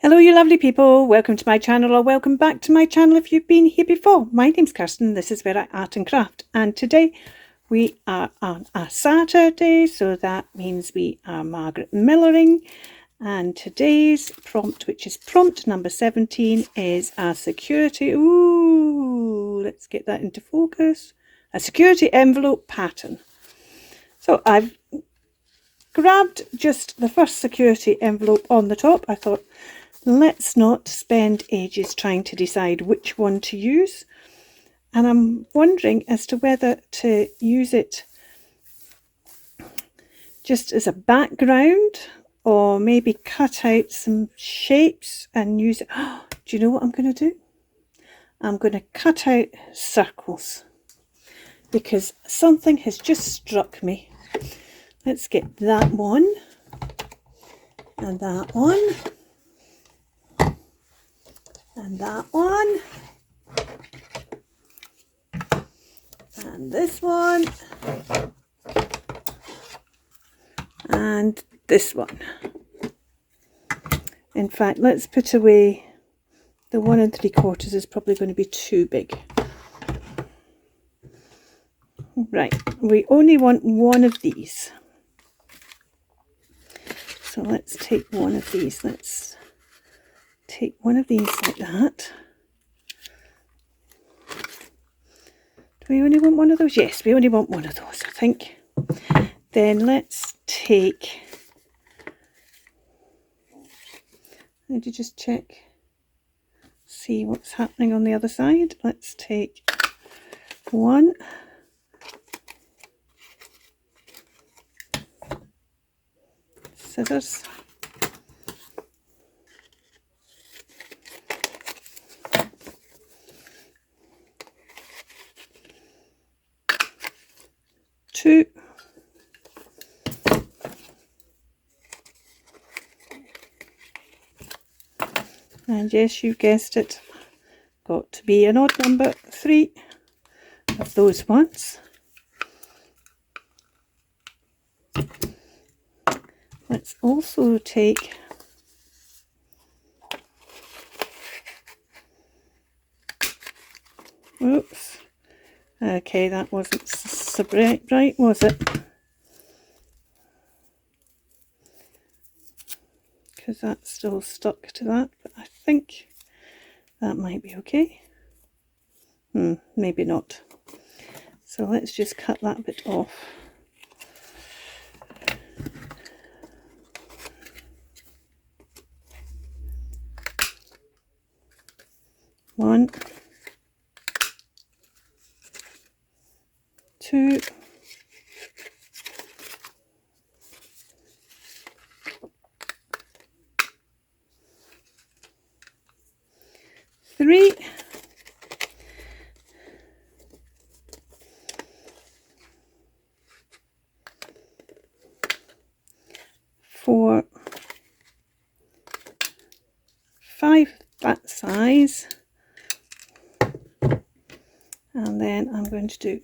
Hello you lovely people, welcome to my channel or welcome back to my channel if you've been here before. My name's Kirsten, this is where I art and craft, and today we are on a Saturday, so that means we are Margarete Millering, and today's prompt, which is prompt number 17, is a security, let's get that into focus, a security envelope pattern. So I've grabbed just the first security envelope on the top. I thought, let's not spend ages trying to decide which one to use, and I'm wondering as to whether to use it just as a background or maybe cut out some shapes and use it. Do you know what I'm going to do? I'm going to cut out circles because something has just struck me. Let's get that one and that one. And that one, and this one, and this one. In fact, let's put away the 1 3/4 is probably going to be too big. Right, we only want one of these. So let's take one of these. Let's take one of these like that. Do we only want one of those? Yes, we only want one of those, I think. Then let's take, need to just check, see what's happening on the other side. Let's take one, scissors, two, and yes, you guessed it, got to be an odd number, 3 of those ones. Let's also take oops, okay, that wasn't so bright, was it? Because that's still stuck to that, but I think that might be okay. Maybe not. So let's just cut that bit off. One, two, three, four, 5 that size, and then I'm going to do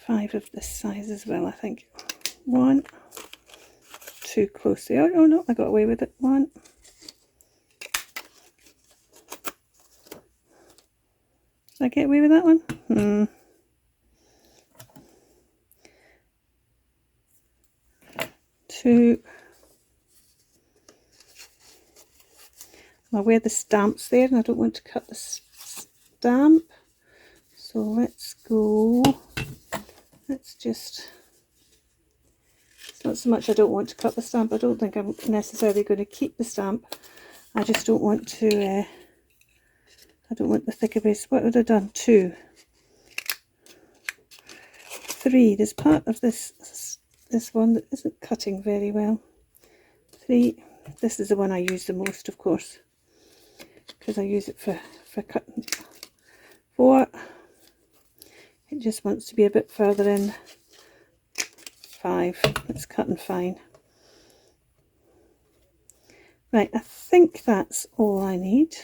5 of this size as well, I think. 1, too close there. Oh no, I got away with it. 1, did I get away with that one? 2. I'm aware the stamp's there and I don't want to cut the stamp, so let's go, let's just, it's not so much I don't want to cut the stamp, I don't think I'm necessarily going to keep the stamp, I just don't want to, I don't want the thicker base. What would I have done? 2, 3, there's part of this one that isn't cutting very well. 3, this is the one I use the most, of course, because I use it for cutting. 4, it just wants to be a bit further in. 5, it's cutting fine. Right, I think that's all I need,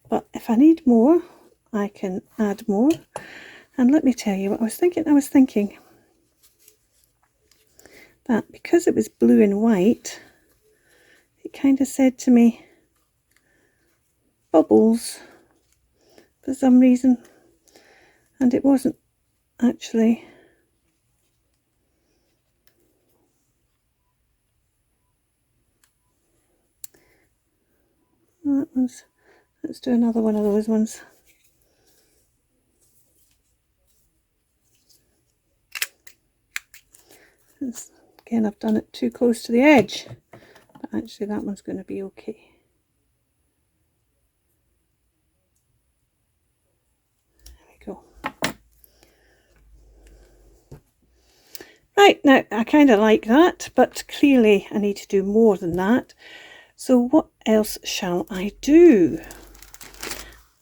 but if I need more I can add more. And let me tell you what I was thinking that because it was blue and white, it kind of said to me bubbles for some reason, and it wasn't actually. That one's, let's do another one of those ones. Again, I've done it too close to the edge, but actually that one's going to be okay. There we go. Right, now I kind of like that, but clearly I need to do more than that. So what else shall I do?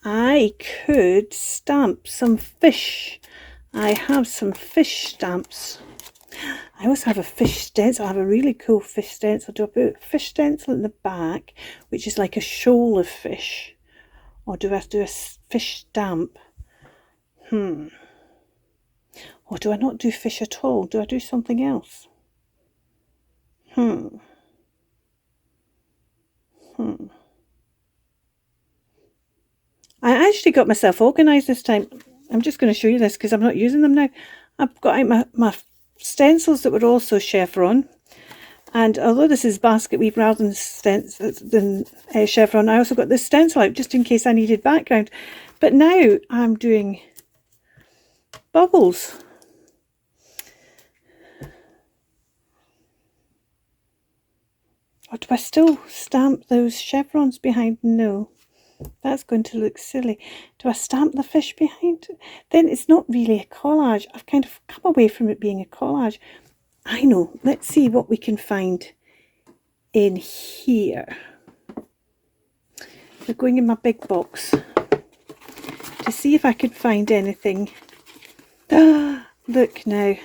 I could stamp some fish. I have some fish stamps. I also have a fish stencil. I have a really cool fish stencil. Do I put a fish stencil in the back, which is like a shoal of fish? Or do I do a fish stamp? Or do I not do fish at all? Do I do something else? I actually got myself organised this time. I'm just going to show you this because I'm not using them now. I've got out my stencils that were also chevron, and although this is basket weave rather than chevron, I also got this stencil out just in case I needed background. But now I'm doing bubbles. Or do I still stamp those chevrons behind? No, that's going to look silly. Do I stamp the fish behind? Then it's not really a collage. I've kind of come away from it being a collage. I know. Let's see what we can find in here. We're going in my big box to see if I could find anything. Look now.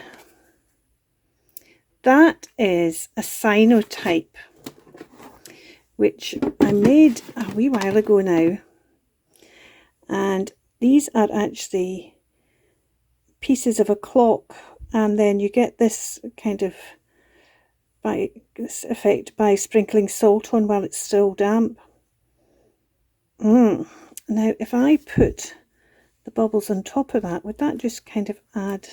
That is a cyanotype, which I made a wee while ago now. And these are actually pieces of a clock, and then you get this kind of this effect by sprinkling salt on while it's still damp. Now if I put the bubbles on top of that, would that just kind of add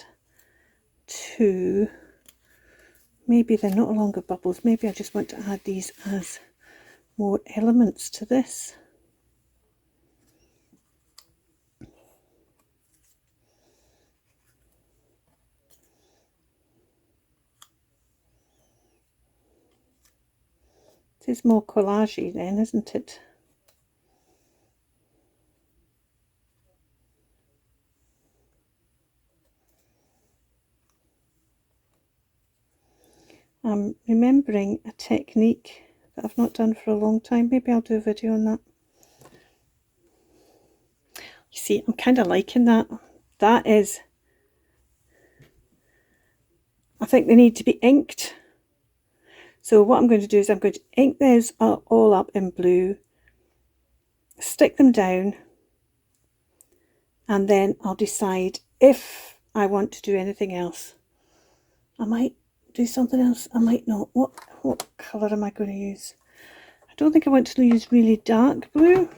to, maybe they're no longer bubbles, maybe I just want to add these as more elements to this. It is more collagey then, isn't it? I'm remembering a technique that I've not done for a long time. Maybe I'll do a video on that. You see, I'm kind of liking that. That is, I think they need to be inked. So what I'm going to do is I'm going to ink those all up in blue, stick them down, and then I'll decide if I want to do anything else. I might do something else, I might not. What colour am I going to use? I don't think I want to use really dark blue.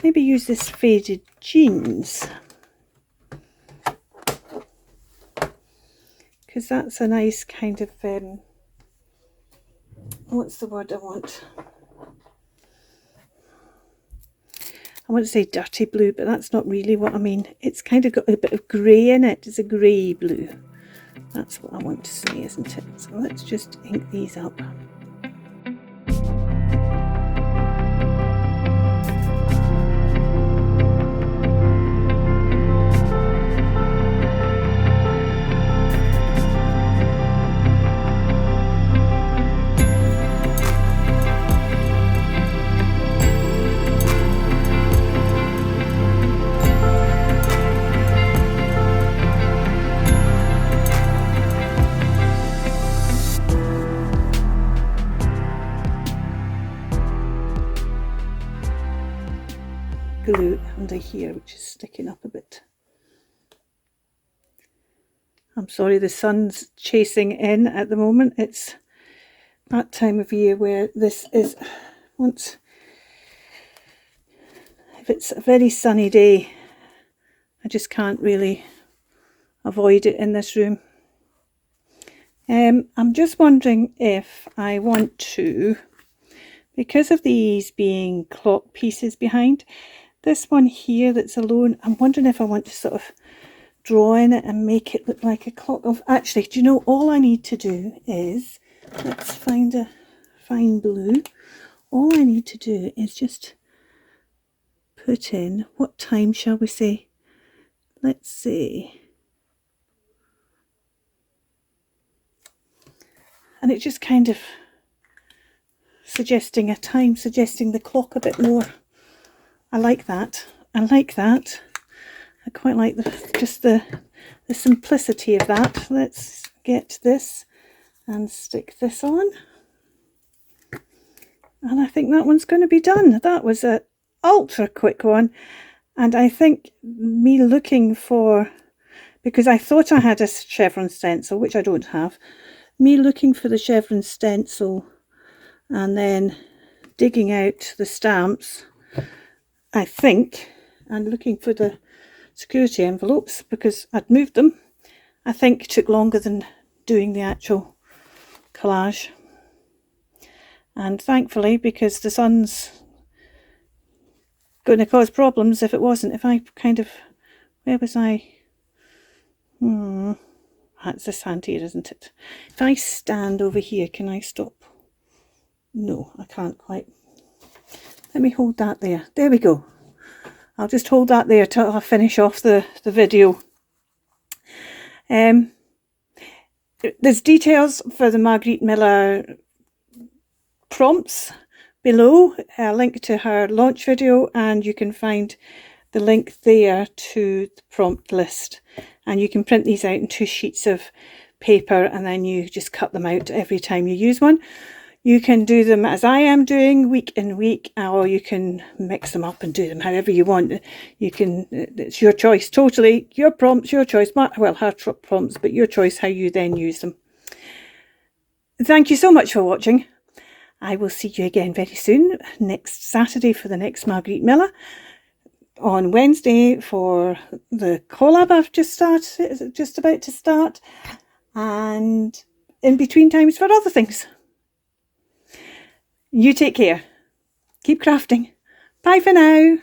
Maybe use this faded jeans, because that's a nice kind of what's the word I want? I want to say dirty blue, but that's not really what I mean. It's kind of got a bit of grey in it. It's a grey blue. That's what I want to say, isn't it? So let's just ink these up. Glue under here, which is sticking up a bit. I'm sorry, the sun's chasing in at the moment. It's that time of year where this is, if it's a very sunny day, I just can't really avoid it in this room. I'm just wondering if I want to, because of these being clock pieces behind, this one here that's alone, I'm wondering if I want to sort of draw in it and make it look like a clock. Actually, do you know, all I need to do is, let's find a fine blue. All I need to do is just put in, what time shall we say? Let's see. And it's just kind of suggesting a time, suggesting the clock a bit more. I like that. I like that. I quite like just the simplicity of that. Let's get this and stick this on. And I think that one's going to be done. That was an ultra quick one. And I think me looking for, because I thought I had a chevron stencil, which I don't have, me looking for the chevron stencil and then digging out the stamps, I think, and looking for the security envelopes, because I'd moved them, I think took longer than doing the actual collage. And thankfully, because the sun's going to cause problems if it wasn't, if I kind of, where was I? That's this hand here, isn't it? If I stand over here, can I stop? No, I can't quite. Let me hold that there. There we go. I'll just hold that there till I finish off the video. There's details for the Margarete Miller prompts below, a link to her launch video, and you can find the link there to the prompt list. And you can print these out in 2 sheets of paper, and then you just cut them out every time you use one. You can do them as I am doing, week in week, or you can mix them up and do them however you want. You can, it's your choice, totally. Your prompts, your choice. Well, her prompts, but your choice how you then use them. Thank you so much for watching. I will see you again very soon, next Saturday for the next Margarete Miller, on Wednesday for the collab I've just about to start, and in between times for other things. You take care. Keep crafting. Bye for now.